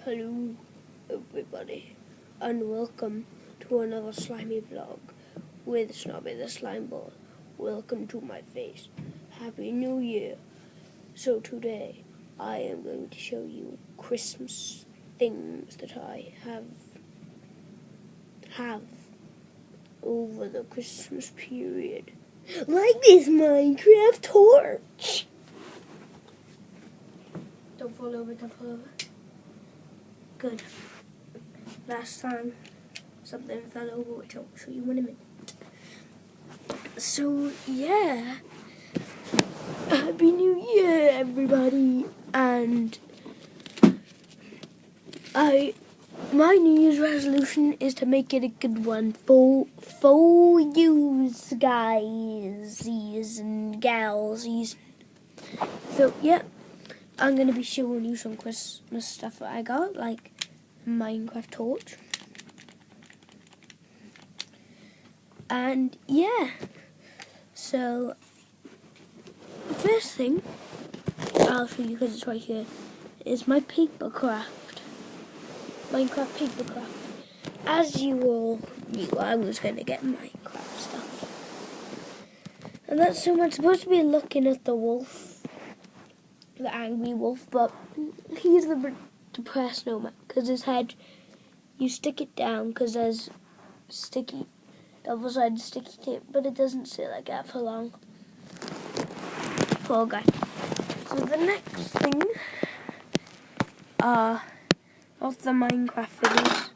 Hello everybody and welcome to another slimy vlog with Snobby the Slime Ball. Welcome to my face. Happy New Year. So today I am going to show you Christmas things that I have over the Christmas period. Like this Minecraft torch. Don't fall over, don't fall over. Good. Last time something fell over, which I'll show you in a minute. So yeah, Happy New Year everybody, and my New Year's resolution is to make it a good one for you guys and galsies. So yeah, I'm going to be showing you some Christmas stuff that I got, like Minecraft torch. And yeah, so the first thing I'll show you, because it's right here, is my Minecraft papercraft. As you all knew, I was going to get Minecraft stuff. And that's so much supposed to be looking at the wolf, the angry wolf, but he's the depressed nomad, because his head, you stick it down because there's sticky, double-sided sticky tape, but it doesn't sit like that for long. Poor guy. So the next thing are of the Minecraft figures.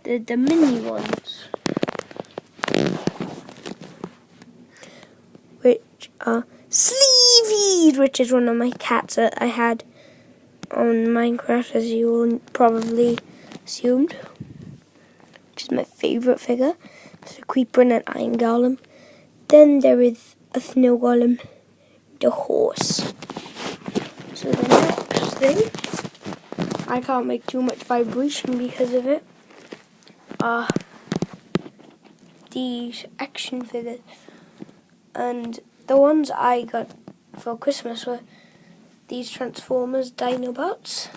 The mini ones, which are Sleevies, which is one of my cats that I had on Minecraft, as you all probably assumed, which is my favourite figure. There's a creeper and an iron golem. Then there is a snow golem, the horse. So the next thing, I can't make too much vibration because of it, are these action figures. And the ones I got for Christmas were these Transformers Dinobots,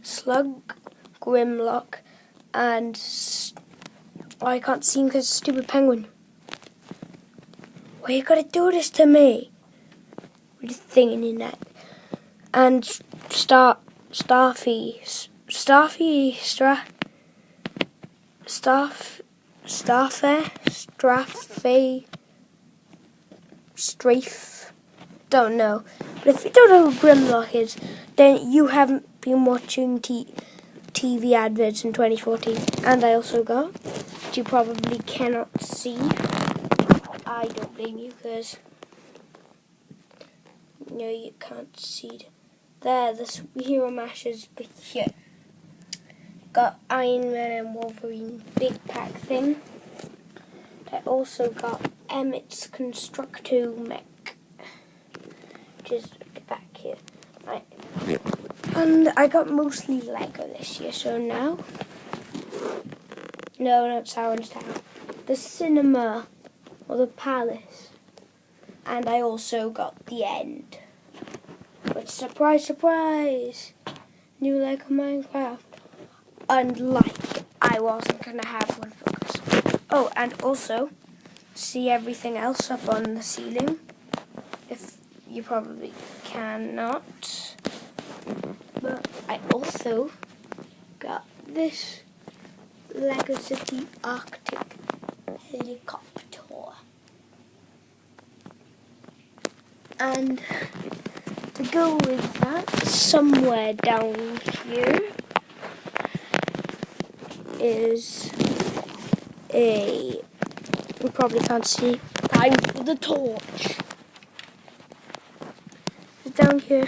Slug, Grimlock, and I can't see him because stupid penguin. Why you gotta do this to me? With this thing in your neck. And Strafe, don't know. But if you don't know who Grimlock is, then you haven't been watching TV adverts in 2014. And I also got, which you probably cannot see. I don't blame you, because no, you can't see it. There, the superhero mashes here. Got Iron Man and Wolverine big pack thing. I also got Emmett's Constructo mech, which is back here. Right. And I got mostly Lego this year, so now, no, not Sauron's Town, the cinema, or the palace. And I also got the end. But surprise, surprise, new Lego Minecraft. Unlike I wasn't going to have one for Christmas. Oh, and also, see everything else up on the ceiling? If you probably cannot. But I also got this Lego City Arctic helicopter. And to go with that, somewhere down here is we probably can't see, time for the torch. It's down here.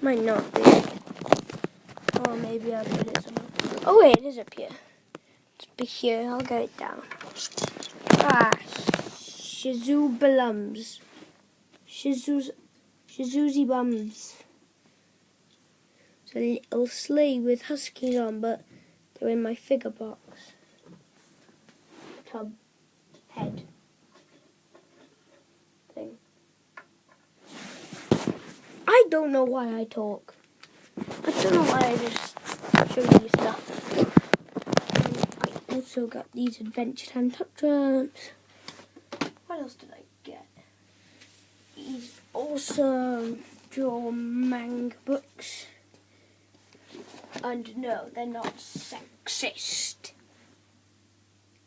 Might not be. Or maybe I'll put it somewhere. Oh wait, it is up here. It's up here, I'll get it down. Shizoo Balums. Shizoozy Bums. It's a little sleigh with huskies on, but they're in my figure box. Tub head. don't know why I talk. I don't know why I just show you stuff. I also got these Adventure Time Tuck Trumps. What else did I get? These awesome draw manga books. And no, they're not sexist.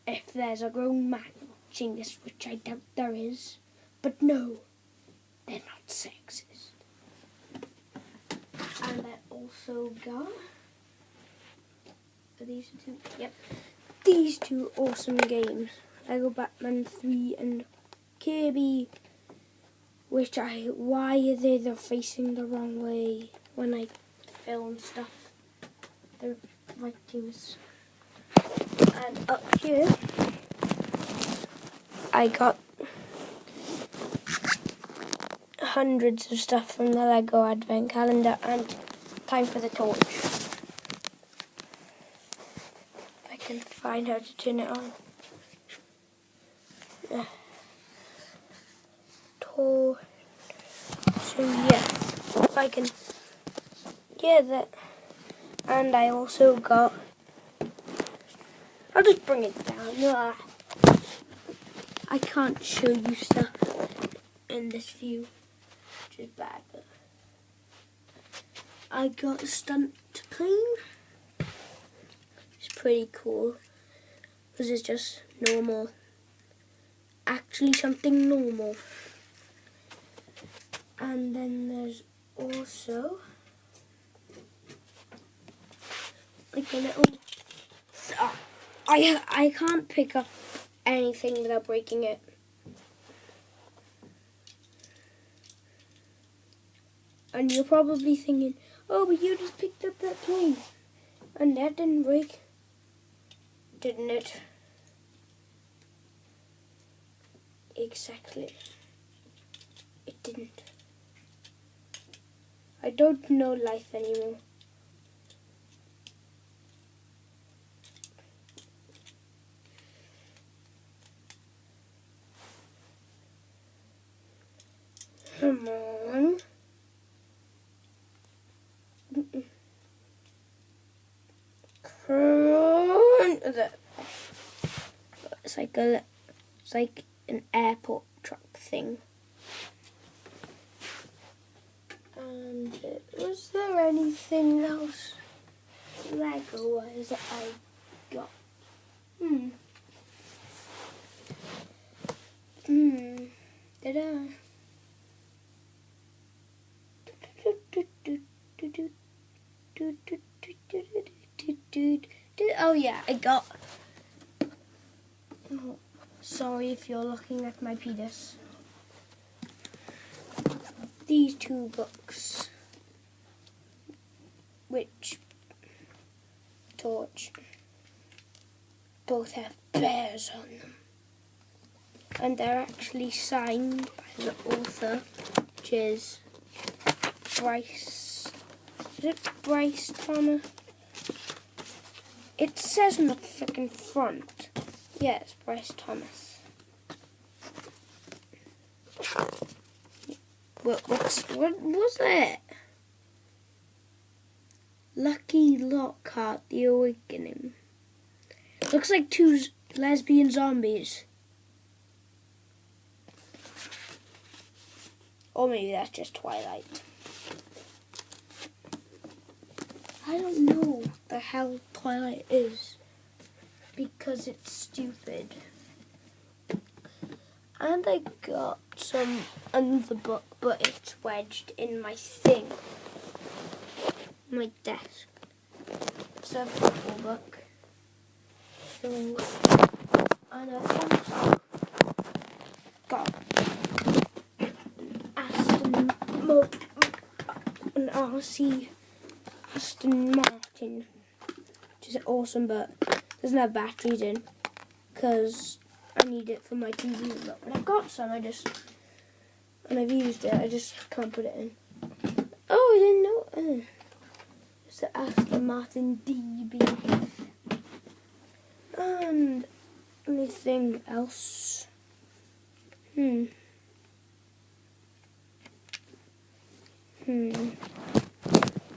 If there's a grown man watching this, which I doubt there is, but no, they're not sexist. And I also got these two. Yep, these two awesome games: Lego Batman 3 and Kirby. Why are they facing the wrong way when I film stuff? They're right twos. And up here, I got hundreds of stuff from the Lego Advent Calendar and Time for the Torch. If I can find how to turn it on. Torch. So yeah, if I can, yeah, that. And I also got, I'll just bring it down. I can't show you stuff in this view, which is bad, but I got a stunt plane. It's pretty cool, because it's just normal. Actually something normal. And then there's also like a little, I can't pick up anything without breaking it. And you're probably thinking, oh, but you just picked up that plane and that didn't break, didn't it? Exactly, it didn't. I don't know life anymore. Come on. Come on. It's like an airport truck thing. And was there anything else Lego-wise that I got? Did I? Oh yeah, I got. Oh, sorry if you're looking at my penis. These two books, which Torch, both have bears on them, and they're actually signed by the author, which is Bryce. Is it Bryce Thomas? It says on the freaking front. Yeah, it's Bryce Thomas. What was that? Lucky Lockhart, The Awakening. Looks like two lesbian zombies. Or maybe that's just Twilight. I don't know what the hell Twilight is, because it's stupid. And I got some other book, but it's wedged in my thing, my desk. It's a football book. So, and I also got an RC Aston Martin, which is awesome, but doesn't have batteries in because I need it for my TV. But when I've got some, and I've used it, I just can't put it in. Oh, I didn't know. It's the Aston Martin DB. And anything else?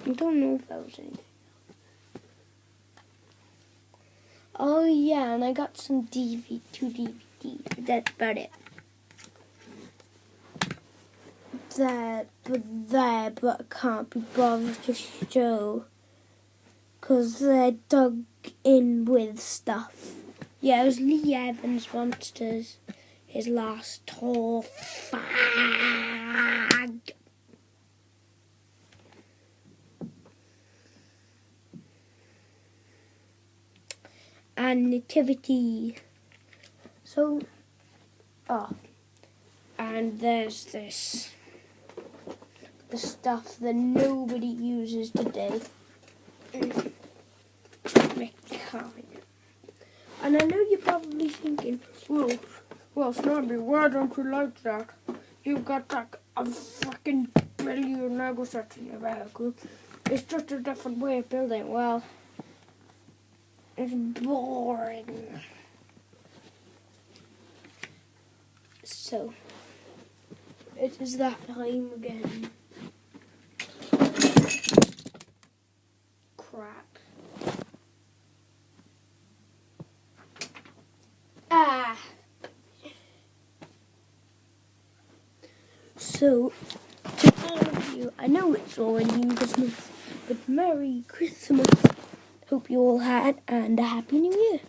I don't know if that was anything. Oh yeah, and I got some two DVDs, but that's about it. But I can't be bothered to show, because they're dug in with stuff. Yeah, it was Lee Evans' Monsters, his last tour. Fag. And Nativity. So, and there's this. The stuff that nobody uses today. And I know you're probably thinking, well, Snobby, why don't you like that? You've got like a fucking billion Lego sets in your vehicle. It's just a different way of building. Well, it's boring. So, it is that time again. Crap. So, to all of you, I know it's already Christmas, but Merry Christmas. Hope you all had and a Happy New Year.